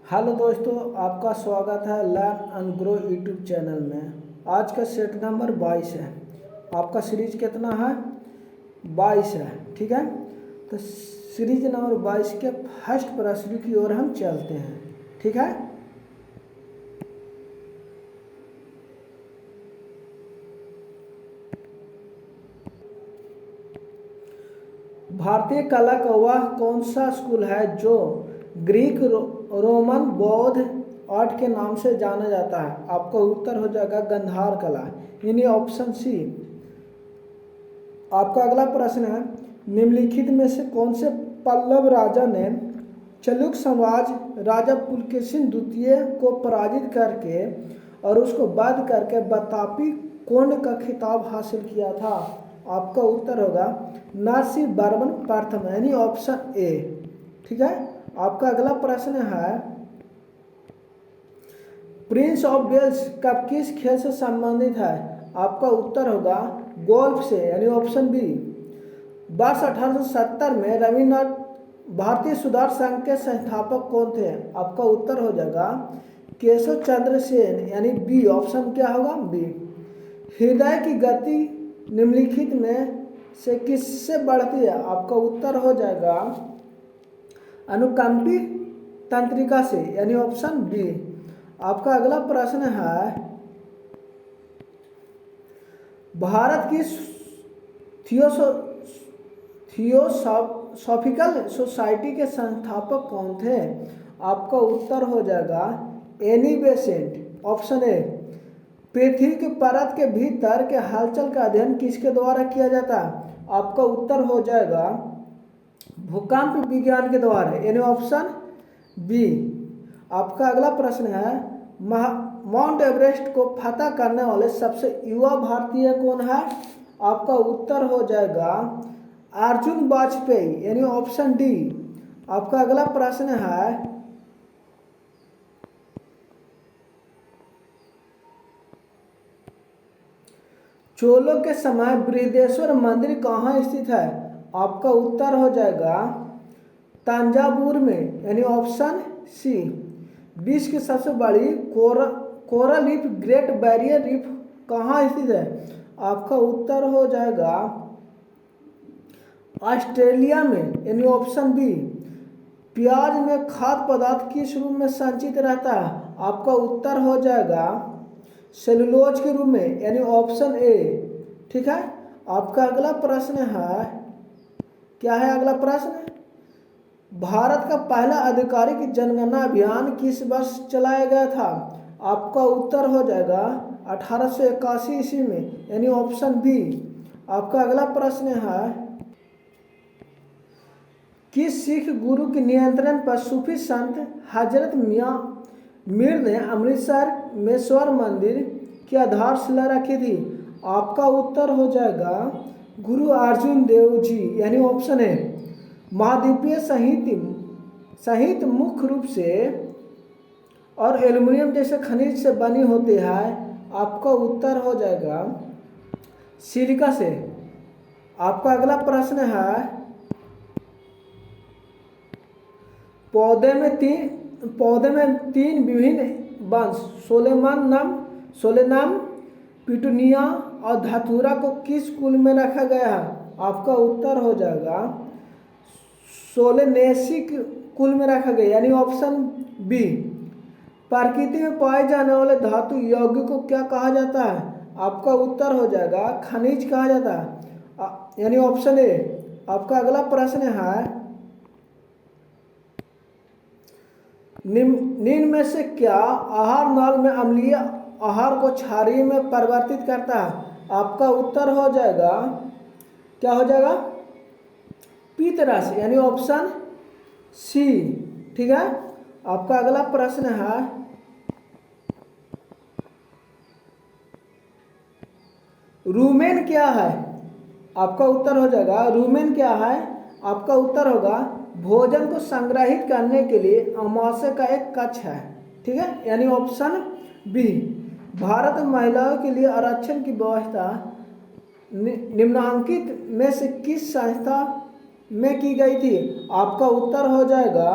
Hello दोस्तों, आपका स्वागत है learn and grow YouTube channel में। आज का सेट नंबर 22 है। आपका सीरीज कितना है? 22 है। ठीक है, तो सीरीज नंबर 22 के फर्स्ट प्रश्न की ओर हम चलते हैं। ठीक है, भारतीय कला का वह कौन सा स्कूल है जो ग्रीक रोमन बौद्ध आर्ट के नाम से जाना जाता है? आपका उत्तर हो जाएगा गंधार कला, यानी ऑप्शन सी। आपका अगला प्रश्न है, निम्नलिखित में से कौन से पल्लव राजा ने चलुक साम्राज्य राजा पुलकेशिन द्वितीय को पराजित करके और उसको वध करके बतापी कोंड का खिताब हासिल किया था? आपका उत्तर होगा नरसिंह वर्मन प्रथम, यानी ऑप्शन ए। ठीक है, आपका अगला प्रश्न है, प्रिंस ऑफ वेल्स कब किस खेल से संबंधित है? आपका उत्तर होगा गोल्फ से, यानी ऑप्शन बी। वर्ष 1870 में रविन्द्रनाथ भारतीय सुधार संघ के संस्थापक कौन थे? आपका उत्तर हो जाएगा केशव चंद्र सेन, यानी बी। ऑप्शन क्या होगा? बी। हृदय की गति निम्नलिखित में से किससे बढ़ती है? आपका उत्तर हो जाएगा अनुकंपी तंत्रिका से, यानी ऑप्शन बी। आपका अगला प्रश्न है, भारत की थियोसॉफिकल सोसाइटी के संस्थापक कौन थे? आपका उत्तर हो जाएगा एनी बेसेंट, ऑप्शन ए। पृथ्वी की परत के भीतर के हलचल का अध्ययन किसके द्वारा किया जाता है? आपका उत्तर हो जाएगा भूकंप विज्ञान के द्वारा, यानी ऑप्शन बी। आपका अगला प्रश्न है, माउंट एवरेस्ट को फतह करने वाले सबसे युवा भारतीय कौन है? आपका उत्तर हो जाएगा अर्जुन वाजपेयी, यानी ऑप्शन डी। आपका अगला प्रश्न है, चोलों के समय बृहदेश्वर मंदिर कहाँ स्थित है? आपका उत्तर हो जाएगा तंजावुर में, यानी ऑप्शन सी। विश्व की सबसे बड़ी coral reef great barrier reef कहाँ स्थित है? आपका उत्तर हो जाएगा ऑस्ट्रेलिया में, यानी ऑप्शन बी। प्याज में खाद्य पदार्थ किस रूप में संचित रहता है? आपका उत्तर हो जाएगा सेलुलोज के रूप में, यानी ऑप्शन ए। ठीक है, आपका अगला प्रश्न है, क्या है अगला प्रश्न? भारत का पहला आधिकारिक जनगणना अभियान किस वर्ष चलाया गया था? आपका उत्तर हो जाएगा 1881 ईस्वी में, यानी ऑप्शन बी। आपका अगला प्रश्न है, किस सिख गुरु के नियंत्रण पर सूफी संत हजरत मियाँ मीर ने अमृतसर में स्वर्ण मंदिर की आधारशिला रखी थी? आपका उत्तर हो जाएगा गुरु अर्जुन देव जी, यानी ऑप्शन है। महाद्वीपीय संहित मुख्य रूप से और एल्युमिनियम जैसे खनिज से बनी होती है? आपका उत्तर हो जाएगा सिलिका से। आपका अगला प्रश्न है, पौधे में तीन विभिन्न वंश सोलेनम, पिटूनिया और धतूरा को किस कुल में रखा गया है? आपका उत्तर हो जाएगा सोलेनेसी कुल में रखा गया, यानी ऑप्शन बी। प्रकृति में पाए जाने वाले धातु यौगिक को क्या कहा जाता है? आपका उत्तर हो जाएगा खनिज कहा जाता है, यानी ऑप्शन ए। आपका अगला प्रश्न है, निम्न में से क्या आहार नाल में अम्लीय आहार को क्षारीय में परिवर्तित करता है? आपका उत्तर हो जाएगा, क्या हो जाएगा? पीतरस, यानी ऑप्शन सी। ठीक है, आपका अगला प्रश्न है, रूमेन क्या है? आपका उत्तर हो जाएगा रूमेन क्या है? आपका उत्तर होगा भोजन को संग्रहित करने के लिए अमाशय का एक कक्ष है। ठीक है, यानी ऑप्शन बी। भारत में महिलाओं के लिए आरक्षण की व्यवस्था निम्नांकित में से किस संस्था में की गई थी? आपका उत्तर हो जाएगा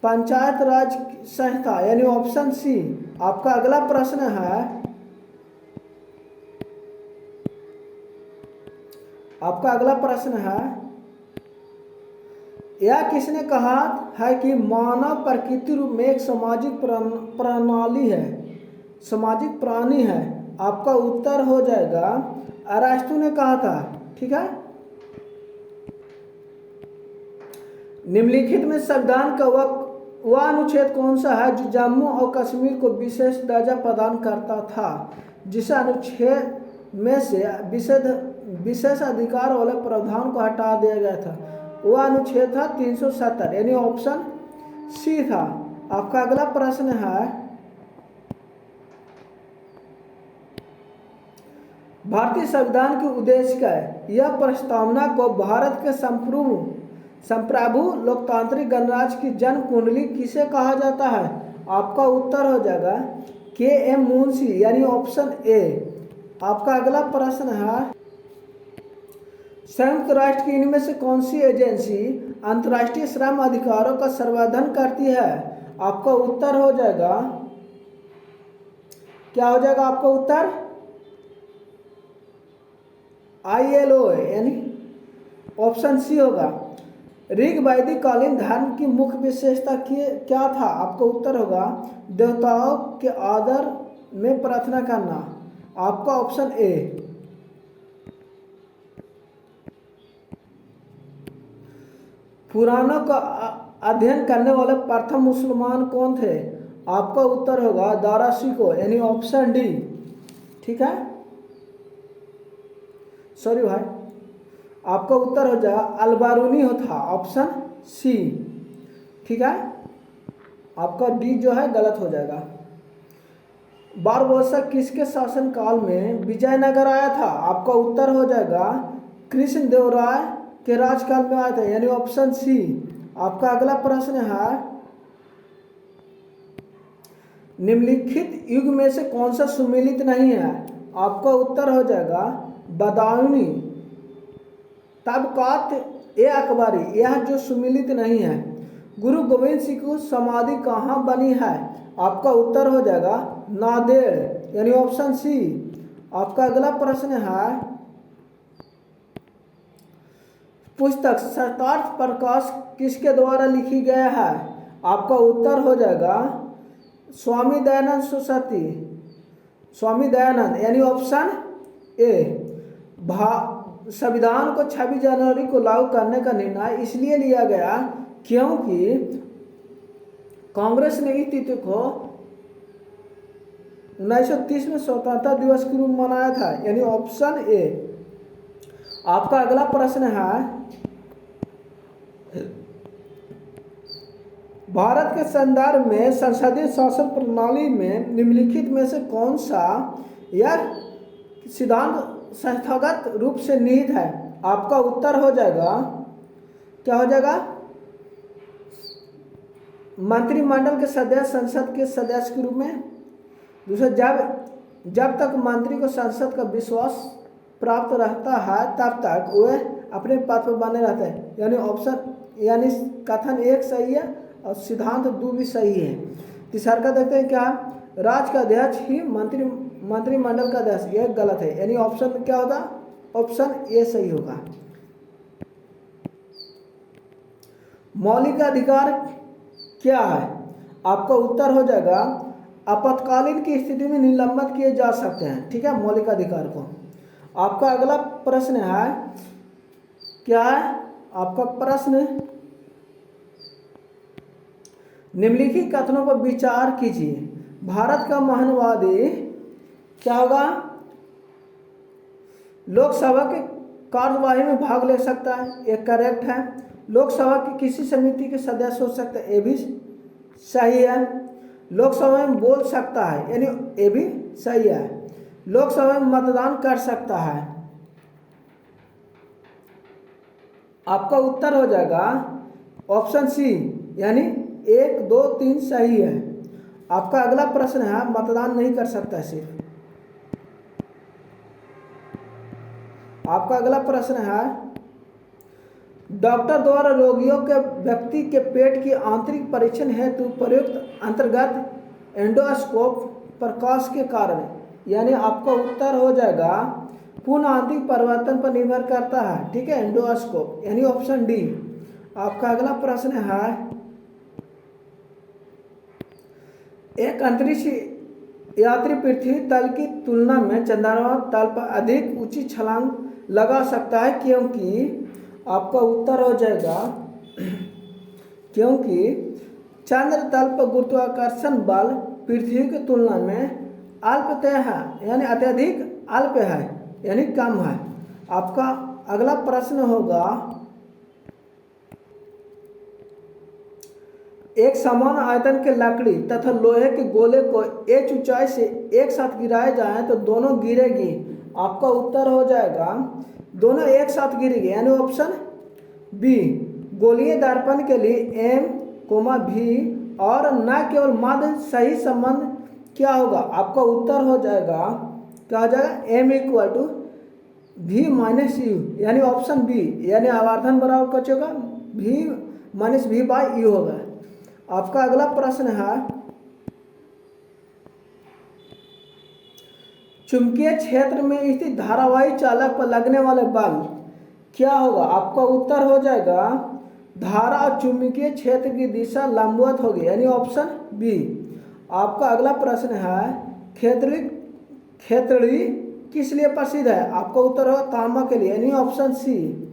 पंचायत राज संस्था यानी ऑप्शन सी। आपका अगला प्रश्न है, आपका अगला प्रश्न है, यह किसने कहा है कि मानव प्रकृति रूप में एक सामाजिक प्रणाली है, सामाजिक प्राणी है? आपका उत्तर हो जाएगा अरास्तु ने कहा था। ठीक है। निम्नलिखित में संविधान का वह अनुच्छेद कौन सा है जो जम्मू और कश्मीर को विशेष दर्जा प्रदान करता था, जिस अनुच्छेद में से विशेष अधिकार वाले प्रावधान को हटा दिया गया था? वह अनुच्छेद था 370 यानी ऑप्शन सी था। आपका अगला प्रश्न है, भारतीय संविधान के उद्देश्य का है यह प्रस्तावना को भारत के संप्रभु लोकतांत्रिक गणराज्य की जन्म कुंडली किसे कहा जाता है? आपका उत्तर हो जाएगा के.एम. मुंशी यानी ऑप्शन ए। आपका अगला प्रश्न है, संयुक्त राष्ट्र की इनमें से कौन सी एजेंसी अंतर्राष्ट्रीय श्रम अधिकारों का संवर्धन करती है? आपका उत्तर हो जाएगा, क्या हो जाएगा आपका उत्तर? ILO यानी ऑप्शन सी होगा। ऋग वैदिक कालीन धर्म की मुख्य विशेषता क्या था? आपका उत्तर होगा देवताओं के आदर में प्रार्थना करना। आपका ऑप्शन ए। पुराणों का अध्ययन करने वाले प्रथम मुसलमान कौन थे? आपका उत्तर होगा दारा शिकोह यानी ऑप्शन डी। ठीक है, सॉरी भाई, आपका उत्तर हो जाएगा अलबारूनी था, ऑप्शन सी। ठीक है, आपका डी जो है गलत हो जाएगा। बारबोसा किसके शासनकाल में विजयनगर आया था? आपका उत्तर हो जाएगा कृष्ण देव राय के राजकाल में आया था यानी ऑप्शन सी। आपका अगला प्रश्न है, निम्नलिखित युग में से कौन सा सुमेलित नहीं है? आपका उत्तर हो जाएगा बदायूनी तबकात ए अकबरी, यह जो सुमेलित नहीं है। गुरु गोविंद सिंह की समाधि कहाँ बनी है? आपका उत्तर हो जाएगा नांदेड़ यानी ऑप्शन सी। आपका अगला प्रश्न है, पुस्तक शतार्थ प्रकाश किसके द्वारा लिखी गया है? आपका उत्तर हो जाएगा स्वामी दयानंद सरस्वती, स्वामी दयानंद यानी ऑप्शन ए। संविधान को 26 जनवरी को लागू करने का निर्णय इसलिए लिया गया क्योंकि कांग्रेस ने इस तिथि को 1930 में स्वतंत्रता दिवस के रूप में मनाया था यानी ऑप्शन ए। आपका अगला प्रश्न है, भारत के संदर्भ में संसदीय शासन प्रणाली में निम्नलिखित में से कौन सा यह सिद्धांत संस्थागत रूप से निहित है? आपका उत्तर हो जाएगा, क्या हो जाएगा? मंत्रिमंडल के सदस्य संसद के सदस्य के रूप में। दूसरा, जब तक मंत्री को संसद का विश्वास प्राप्त रहता है तब तक वह अपने पद पर बने रहते हैं यानी ऑप्शन यानी कथन एक सही है और सिद्धांत दो भी सही है। तीसरा का देखते हैं क्या, राज्य का अध्यक्ष ही मंत्रिमंडल का अध्यक्ष, यह गलत है यानी ऑप्शन क्या होगा? ऑप्शन ए सही होगा। मौलिक अधिकार क्या है? आपका उत्तर हो जाएगा आपातकालीन की स्थिति में निलंबित किए जा सकते हैं। ठीक है, मौलिक अधिकार को। आपका अगला प्रश्न है, क्या है आपका प्रश्न? निम्नलिखित कथनों पर विचार कीजिए। भारत का महानवादी क्या होगा? लोकसभा के कार्यवाही में भाग ले सकता है, ये करेक्ट है। लोकसभा की किसी समिति के सदस्य हो सकते हैं, ये भी सही है। लोकसभा में बोल सकता है यानी ये भी सही है। लोकसभा में मतदान कर सकता है। आपका उत्तर हो जाएगा ऑप्शन सी यानी 1, 2, 3 सही है। आपका अगला प्रश्न है, मतदान नहीं कर सकता सिर्फ। आपका अगला प्रश्न है, डॉक्टर द्वारा रोगियों के व्यक्ति के पेट की आंतरिक परीक्षण हेतु प्रयुक्त अंतर्गत एंडोस्कोप प्रकाश के कारण। यानी आपका उत्तर हो जाएगा पूर्ण आंतरिक परिवर्तन पर निर्भर करता है, ठीक है, एंडोस्कोप, यानी ऑप्शन डी। आपका अगला प्रश्न है, एक अंतरिक्ष यात्री पृथ्वी तल की तुलना में चंद्रमा तल पर अधिक ऊंची छलांग लगा सकता है क्योंकि आपका उत्तर हो जाएगा क्योंकि चंद्र तल पर गुरुत्वाकर्षण बल पृथ्वी की तुलना में अल्पतय है, यानी अत्यधिक अल्प है, यानी कम है। आपका अगला प्रश्न होगा, एक समान आयतन के लकड़ी तथा लोहे के गोले को एक ऊंचाई से एक साथ गिराए जाए तो दोनों गिरेगी। आपका उत्तर हो जाएगा दोनों एक साथ गिरेगी, यानी ऑप्शन बी। गोलीय दर्पण के लिए एम कोमा भी और न केवल मध्य सही संबंध क्या होगा। आपका उत्तर हो जाएगा, क्या हो जाएगा, एम इक्वल टू भी माइनस यू, यानी ऑप्शन बी, यानी आवर्धन बराबर कुछ होगा भी माइनस भी बाई यू होगा। आपका अगला प्रश्न है, चुंबकीय क्षेत्र में स्थित धारावाही चालक पर लगने वाले बल क्या होगा। आपका उत्तर हो जाएगा धारा और चुंबकीय क्षेत्र की दिशा लंबवत होगी, यानी ऑप्शन बी। आपका अगला प्रश्न है, खेतड़ी किस लिए प्रसिद्ध है। आपका उत्तर होगा तांबा के लिए, यानी ऑप्शन सी।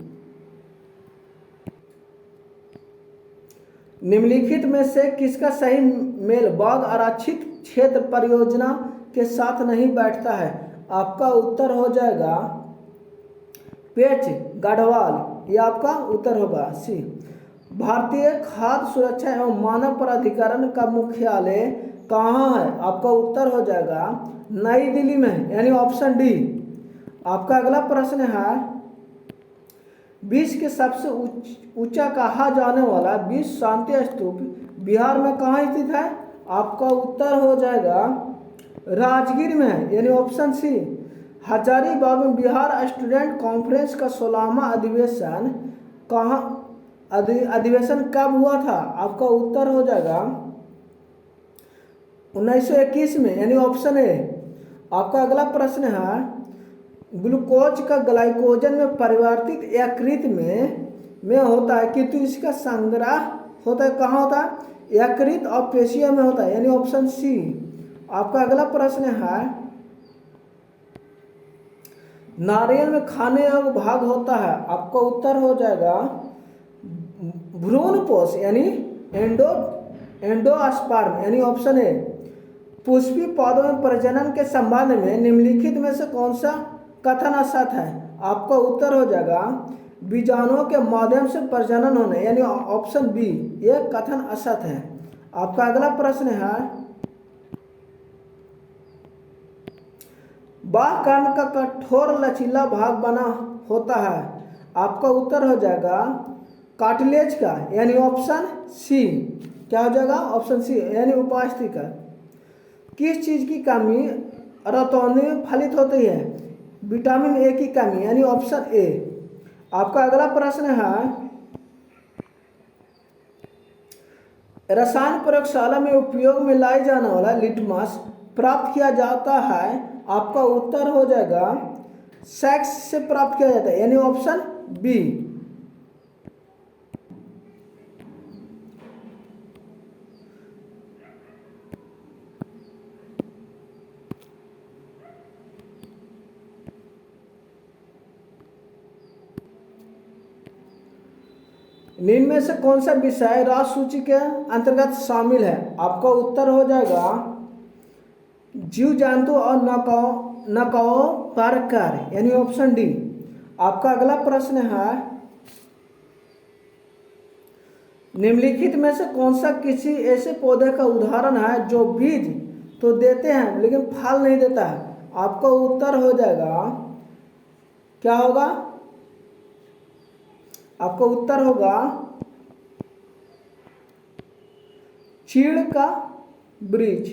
निम्नलिखित में से किसका सही मेल बाघ आरक्षित क्षेत्र परियोजना के साथ नहीं बैठता है। आपका उत्तर हो जाएगा पेच गढ़वाल, ये आपका उत्तर होगा सी। भारतीय खाद्य सुरक्षा एवं मानव प्राधिकरण का मुख्यालय कहाँ है। आपका उत्तर हो जाएगा नई दिल्ली में, यानी ऑप्शन डी। आपका अगला प्रश्न है, विश्व के सबसे ऊंचा कहा जाने वाला विश्व शांति स्तूप बिहार में कहाँ स्थित है। आपका उत्तर हो जाएगा राजगीर में है, यानी ऑप्शन सी। हजारीबाग में बिहार स्टूडेंट कॉन्फ्रेंस का 16वां अधिवेशन अधिवेशन कब हुआ था। आपका उत्तर हो जाएगा 1921 में, यानी ऑप्शन ए। आपका अगला प्रश्न है, ग्लूकोज का ग्लाइकोजन में परिवर्तित यकृत में होता है किंतु इसका संग्रह होता है कहाँ होता है, यकृत और पेशियों में होता है, यानी ऑप्शन सी। आपका अगला प्रश्न है, नारियल में खाने योग्य भाग होता है। आपका उत्तर हो जाएगा भ्रूणपोष, यानी एंडोस्पर्म, यानी ऑप्शन ए। पुष्पी पौधों में प्रजनन के संबंध में निम्नलिखित में से कौन सा कथन असत है। आपका उत्तर हो जाएगा बीजाणुओं के माध्यम से प्रजनन होने, यानी ऑप्शन बी, ये कथन असत है। आपका अगला प्रश्न है, बाह्य कर्ण का कठोर लचीला भाग बना होता है। आपका उत्तर हो जाएगा कार्टिलेज का, यानी ऑप्शन सी। क्या हो जाएगा, ऑप्शन सी, यानी उपास्थि का। किस चीज की कमी रतौंधी में फलित होती है। विटामिन ए की कमी, यानी ऑप्शन ए। आपका अगला प्रश्न है, रसायन प्रयोगशाला में उपयोग में लाई जाने वाला लिटमस प्राप्त किया जाता है। आपका उत्तर हो जाएगा सेक्स से प्राप्त किया जाता है, यानी ऑप्शन बी। निम्न में से कौन सा विषय राष्ट्र सूची के अंतर्गत शामिल है। आपका उत्तर हो जाएगा जीव जंतु और नौकाओं पर कार्य, यानी ऑप्शन डी। आपका अगला प्रश्न है, निम्नलिखित में से कौन सा किसी ऐसे पौधे का उदाहरण है जो बीज तो देते हैं लेकिन फल नहीं देता है। आपका उत्तर हो जाएगा, क्या होगा, आपका उत्तर होगा चीड़ का वृक्ष।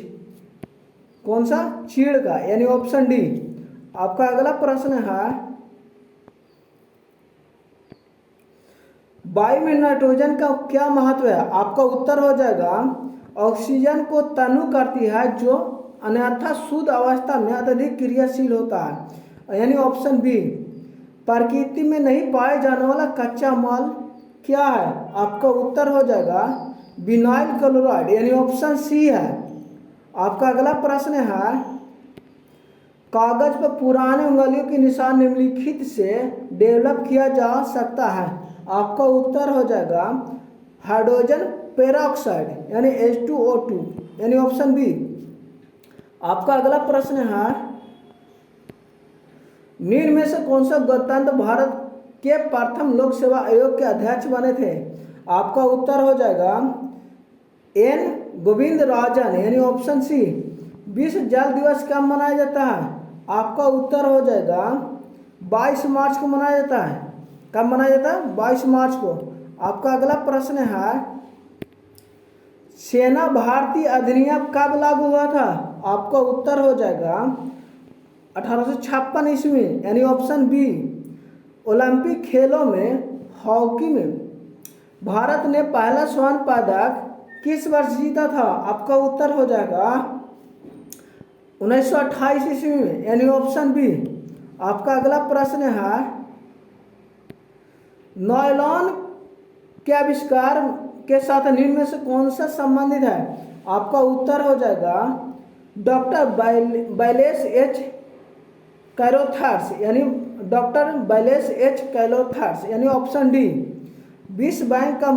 कौन सा, चीड़ का, यानी ऑप्शन डी। आपका अगला प्रश्न है, वायु में नाइट्रोजन का क्या महत्व है? आपका उत्तर हो जाएगा ऑक्सीजन को तनु करती है जो अन्यथा शुद्ध अवस्था में अत्यधिक क्रियाशील होता है। यानी ऑप्शन बी। प्रकृति में नहीं पाए जाने वाला कच्चा माल क्या है? आपका उत्तर हो जाएगा विनाइल क्लोराइड, यानी ऑप्शन सी है। आपका अगला प्रश्न है कागज पर पुराने उंगलियों के निशान निम्नलिखित से डेवलप किया जा सकता है। आपका उत्तर हो जाएगा हाइड्रोजन पेरोक्साइड यानी H2O2, यानी ऑप्शन बी। आपका अगला प्रश्न है निम्न में से कौन सा गणतंत्र भारत के प्रथम लोक सेवा आयोग के अध्यक्ष बने थे? आपका उत्तर हो जाएगा एन गोविंद राजन, यानी ऑप्शन सी। विश्व जल दिवस कब मनाया जाता है? आपका उत्तर हो जाएगा 22 मार्च को मनाया जाता है। कब मनाया जाता है? 22 मार्च को। आपका अगला प्रश्न है सेना भारतीय अधिनियम कब लागू हुआ था? आपका उत्तर हो जाएगा 1856 ईस्वी, यानी ऑप्शन बी। ओलंपिक खेलों में हॉकी में भारत ने पहला स्वर्ण पदक किस वर्ष जीता था? आपका उत्तर हो जाएगा 1928 ईस्वी में, यानी ऑप्शन बी। आपका अगला प्रश्न है नायलॉन के आविष्कार के साथ निम्न में से कौन सा संबंधित है? आपका उत्तर हो जाएगा डॉक्टर बैलेस एच कैलोथर्स, यानी डॉक्टर बैलेस एच कैलोथर्स, यानी ऑप्शन डी। विश्व बैंक का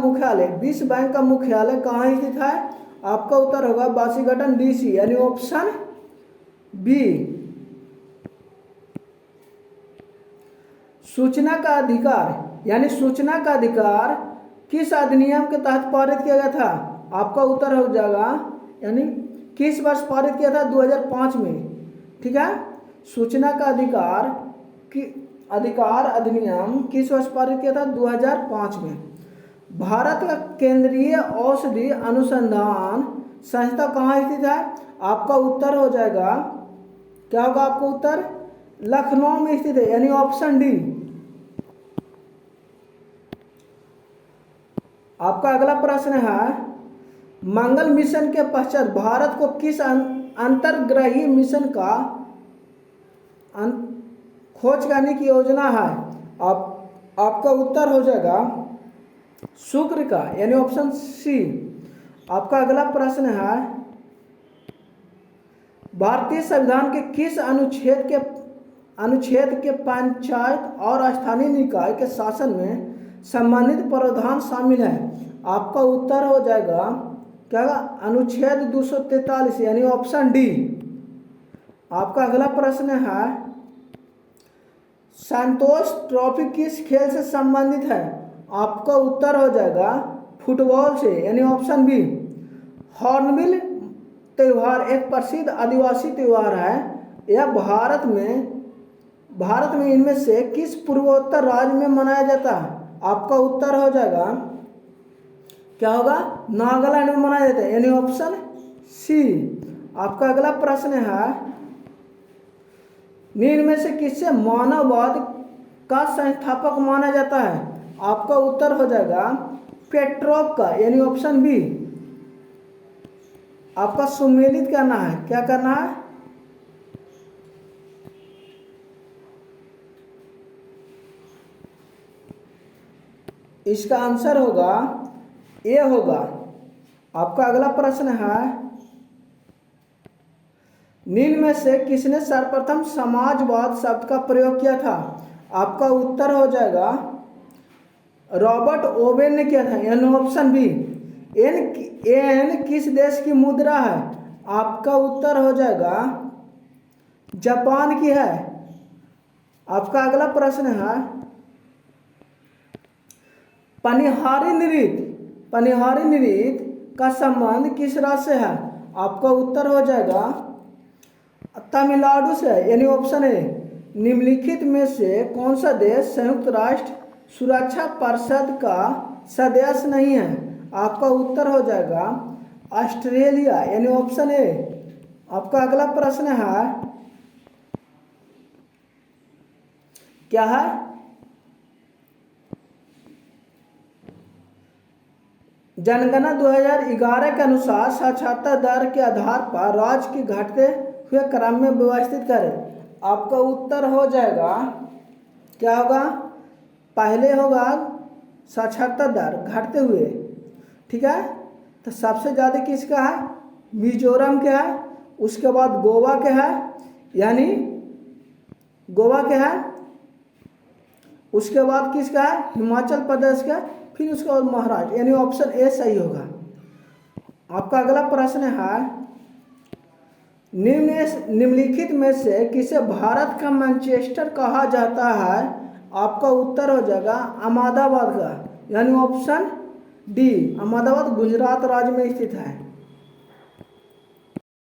मुख्यालय कहाँ स्थित है? आपका उत्तर होगा वाशिंगटन DC, यानी ऑप्शन बी। सूचना का अधिकार किस अधिनियम के तहत पारित किया गया था? आपका उत्तर हो जाएगा यानी किस वर्ष पारित किया था? 2005 में। ठीक है, सूचना का अधिकार अधिनियम किस वर्ष पारित किया था? 2005 में। भारत का केंद्रीय औषधि अनुसंधान संस्था कहाँ स्थित है? आपका उत्तर हो जाएगा क्या होगा? आपका उत्तर लखनऊ में स्थित है, यानी ऑप्शन डी। आपका अगला प्रश्न है मंगल मिशन के पश्चात भारत को किस अंतर्ग्रहीय मिशन का खोज करने की योजना है? आपका उत्तर हो जाएगा शुक्र का, यानी ऑप्शन सी। आपका अगला प्रश्न है भारतीय संविधान के किस अनुच्छेद के पंचायत और स्थानीय निकाय के शासन में संबंधित प्रावधान शामिल है? आपका उत्तर हो जाएगा क्या? अनुच्छेद 243, यानी ऑप्शन डी। आपका अगला प्रश्न है संतोष ट्रॉफी किस खेल से संबंधित है? आपका उत्तर हो जाएगा फुटबॉल से, यानी ऑप्शन बी। हॉर्नबिल त्यौहार एक प्रसिद्ध आदिवासी त्यौहार है। यह भारत में इनमें से किस पूर्वोत्तर राज्य में मनाया जाता है? आपका उत्तर हो जाएगा क्या होगा? नागालैंड में मनाया जाता है, यानी ऑप्शन सी। आपका अगला प्रश्न है निम्न में से किससे मानववाद का संस्थापक माना जाता है? आपका उत्तर हो जाएगा पेट्रोव का, यानी ऑप्शन बी। आपका सुमेलित करना है, क्या करना है? इसका आंसर होगा ए होगा। आपका अगला प्रश्न है निम्न में से किसने सर्वप्रथम समाजवाद शब्द का प्रयोग किया था? आपका उत्तर हो जाएगा रॉबर्ट ओवेन ने किया था, यानी ऑप्शन बी। एन किस देश की मुद्रा है? आपका उत्तर हो जाएगा जापान की है। आपका अगला प्रश्न है पनिहारी नृत्य का संबंध किस राज्य से है? आपका उत्तर हो जाएगा तमिलनाडु से, यानी ऑप्शन ए। निम्नलिखित में से कौन सा देश संयुक्त राष्ट्र सुरक्षा परिषद का सदस्य नहीं है? आपका उत्तर हो जाएगा ऑस्ट्रेलिया, यानी ऑप्शन ए। आपका अगला प्रश्न है क्या है? जनगणना 2011 के अनुसार साक्षरता दर के आधार पर राज्य की घटते हुए क्रम में व्यवस्थित करें। आपका उत्तर हो जाएगा, क्या होगा, पहले होगा साक्षरता दर घटते हुए, ठीक है। तो सबसे ज़्यादा किसका है, मिजोरम के है, उसके बाद गोवा के है, यानी गोवा के है, उसके बाद किसका है, हिमाचल प्रदेश का, फिर उसके बाद महाराष्ट्र, यानी ऑप्शन ए सही होगा। आपका अगला प्रश्न है, निम्नलिखित में से किसे भारत का मैनचेस्टर कहा जाता है। आपका उत्तर हो जाएगा अहमदाबाद का, यानी ऑप्शन डी, अहमदाबाद गुजरात राज्य में स्थित है।